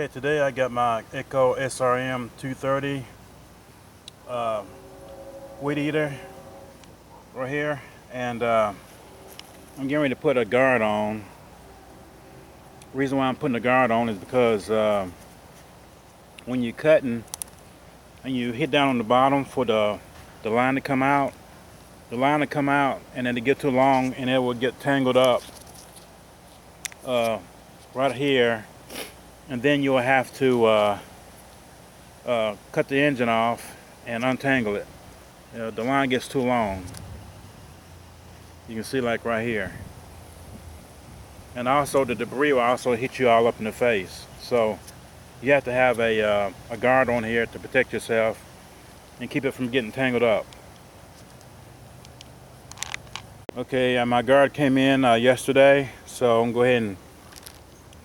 Okay, today I got my Echo SRM 230 weed eater right here, and I'm getting ready to put a guard on. The reason why I'm putting a guard on is because when you're cutting and you hit down on the bottom for the line to come out, and then it get too long and it will get tangled up right here, and then you'll have to cut the engine off and untangle it. The line gets too long. You can see, like right here. And also the debris will also hit you all up in the face. So you have to have a guard on here to protect yourself and keep it from getting tangled up. Okay, my guard came in yesterday, so I'm going to go ahead and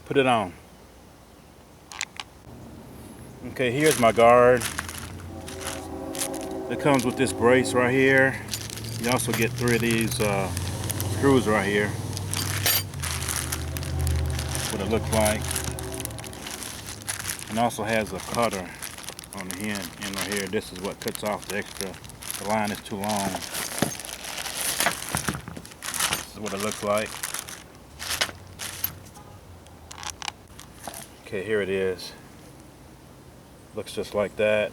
put it on. Okay, here's my guard. It comes with this brace right here. You also get 3 of these screws right here. That's what it looks like. And also has a cutter on the end right here. This is what cuts off the extra. The line is too long. This is what it looks like. Okay, here it is. Looks just like that.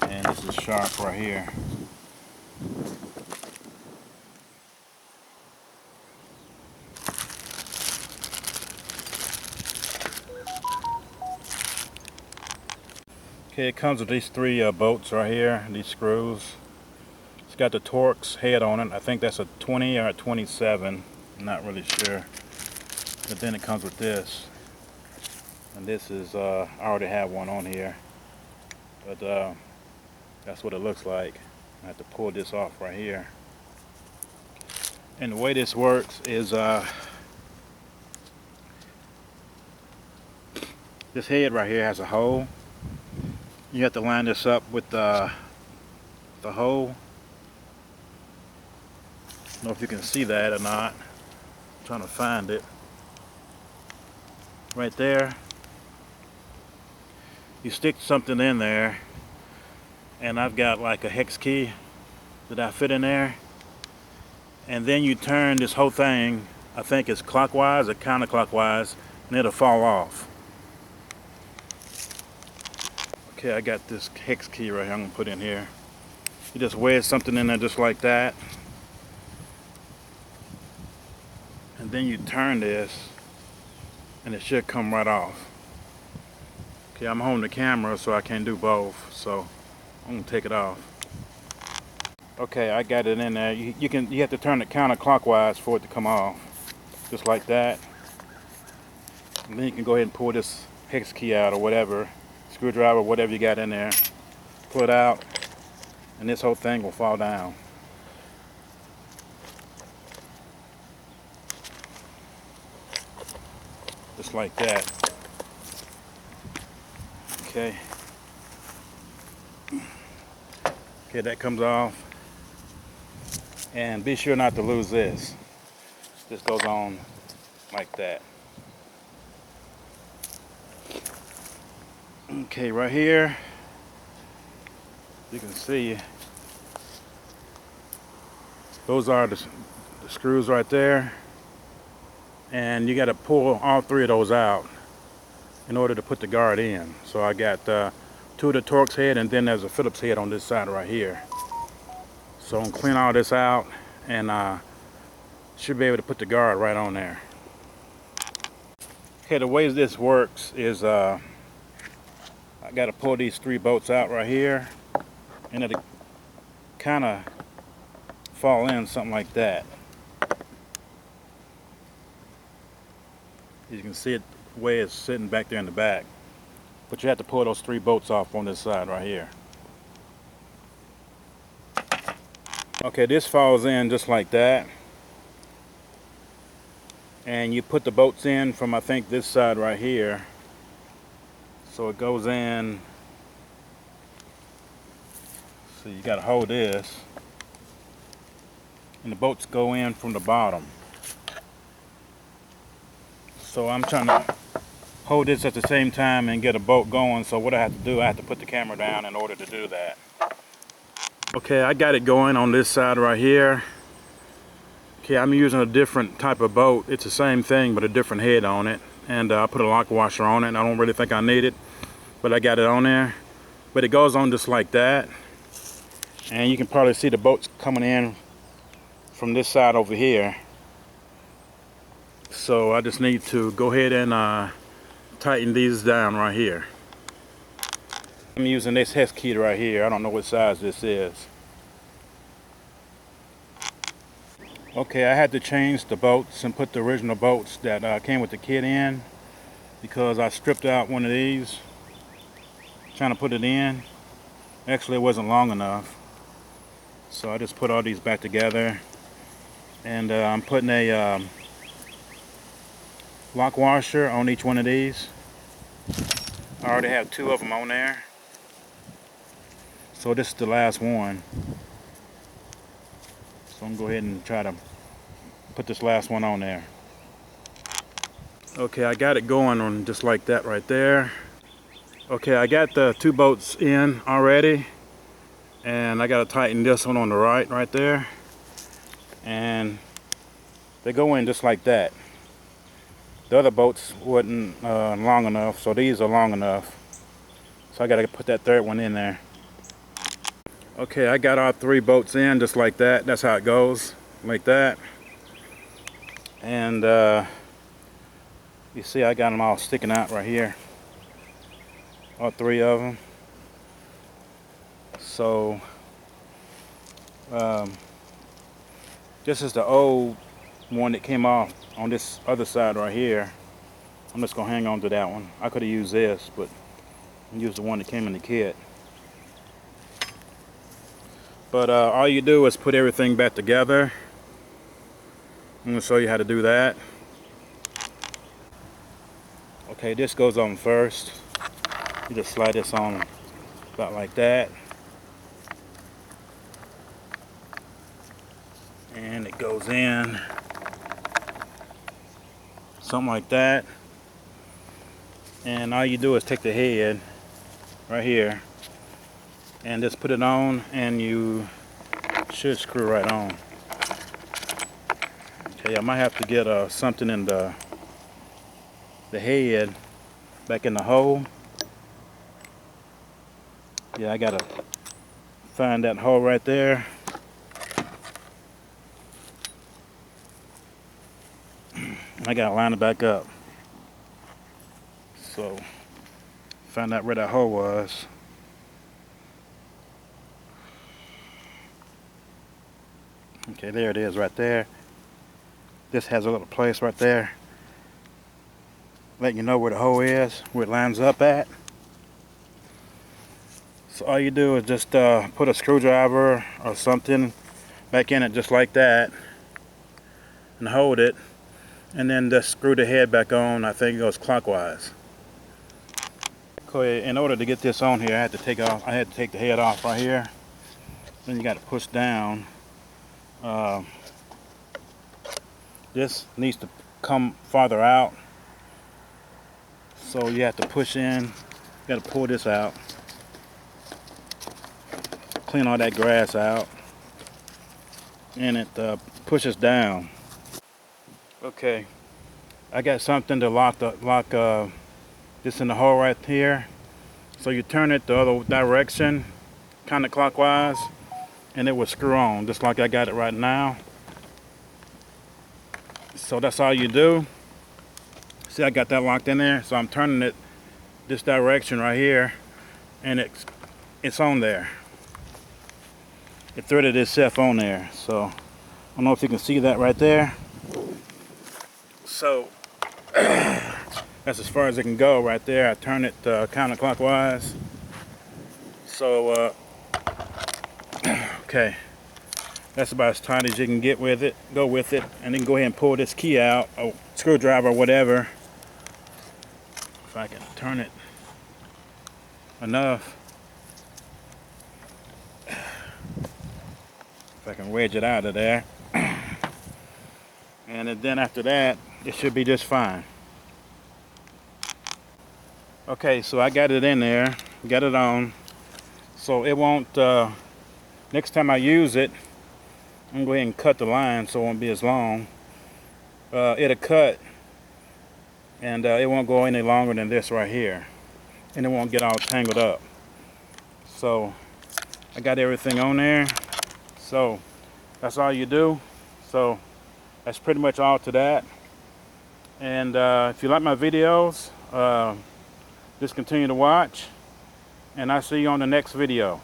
And this is sharp right here. Okay, it comes with these 3 bolts right here, these screws. It's got the Torx head on it. I think that's a 20 or a 27. I'm not really sure. But then it comes with this. And this is, I already have one on here. But that's what it looks like. I have to pull this off right here. And the way this works is this head right here has a hole. You have to line this up with the hole. I don't know if you can see that or not. I'm trying to find it. Right there. You stick something in there, and I've got like a hex key that I fit in there. And then you turn this whole thing, I think it's clockwise or counterclockwise, and it'll fall off. Okay, I got this hex key right here I'm gonna put in here. You just wedge something in there just like that. And then you turn this, and it should come right off. Okay, I'm holding the camera so I can't do both, so I'm gonna take it off. Okay, I got it in there. You have to turn it counterclockwise for it to come off, just like that. And then you can go ahead and pull this hex key out or whatever, screwdriver, whatever you got in there. Pull it out, and this whole thing will fall down. Just like that. Okay. Okay, that comes off. And be sure not to lose this. This goes on like that. Okay, right here, you can see those are the screws right there. And you got to pull all 3 of those out in order to put the guard in. So I got 2 of the Torx head, and then there's a Phillips head on this side right here. So I'm gonna clean all this out, and should be able to put the guard right on there. Okay, the way this works is I got to pull these 3 bolts out right here, and it'll kind of fall in something like that. You can see it the way it's sitting back there in the back. But you have to pull those 3 bolts off on this side right here. Okay, this falls in just like that. And you put the bolts in from, I think, this side right here. So it goes in. So you got to hold this. and the bolts go in from the bottom. So I'm trying to hold this at the same time and get a bolt going. So what I have to do, I have to put the camera down in order to do that. Okay, I got it going on this side right here. Okay, I'm using a different type of bolt. It's the same thing but a different head on it, and I put a lock washer on it. I don't really think I need it, but I got it on there. But it goes on just like that, and you can probably see the bolts coming in from this side over here. So I just need to go ahead and tighten these down right here. I'm using this hex key right here. I don't know what size this is. Okay, I had to change the bolts and put the original bolts that came with the kit in, because I stripped out one of these trying to put it in. Actually, it wasn't long enough, so I just put all these back together, and I'm putting a lock washer on each one of these. I already have 2 of them on there, so this is the last one. So I'm going to go ahead and try to put this last one on there. Okay, I got it going on just like that right there. Okay, I got the 2 bolts in already, and I got to tighten this one on the right there. And they go in just like that. The other bolts wasn't long enough, so these are long enough. So I got to put that 3rd one in there. Okay, I got all 3 bolts in just like that. That's how it goes, like that. And you see I got them all sticking out right here. All 3 of them. So this is the old one that came off on this other side right here. I'm just gonna hang on to that one. I could have used this, but I used the one that came in the kit. But all you do is put everything back together. I'm gonna show you how to do that. Okay, this goes on first. You just slide this on about like that. And it goes in. Something like that. And all you do is take the head right here and just put it on, and you should screw right on. Okay, I might have to get something in the head back in the hole. Yeah, I gotta find that hole right there. I gotta line it back up. So find out where that hole was. Okay, there it is right there. This has a little place right there, letting you know where the hole is, where it lines up at. So all you do is just put a screwdriver or something back in it just like that and hold it, and then just screw the head back on. I think it goes clockwise. Okay, in order to get this on here, I had to take the head off right here. Then you got to push down. This needs to come farther out, so you have to push in. You got to pull this out, clean all that grass out, and it pushes down. Okay, I got something to lock this in the hole right here. So you turn it the other direction, kind of clockwise, and it will screw on just like I got it right now. So that's all you do. See, I got that locked in there, so I'm turning it this direction right here, and it's on there. It threaded itself on there. So I don't know if you can see that right there. So that's as far as it can go right there. I turn it counterclockwise. So okay, that's about as tight as you can get with it. Go with it, and then go ahead and pull this key out, or screwdriver or whatever. If I can turn it enough, if I can wedge it out of there. And then after that, it should be just fine. Okay, so I got it in there, got it on, so it won't, next time I use it, I'm gonna go ahead and cut the line so it won't be as long. It'll cut, and it won't go any longer than this right here, and it won't get all tangled up. So I got everything on there, so that's all you do. So that's pretty much all to that. And if you like my videos, just continue to watch, and I'll see you on the next video.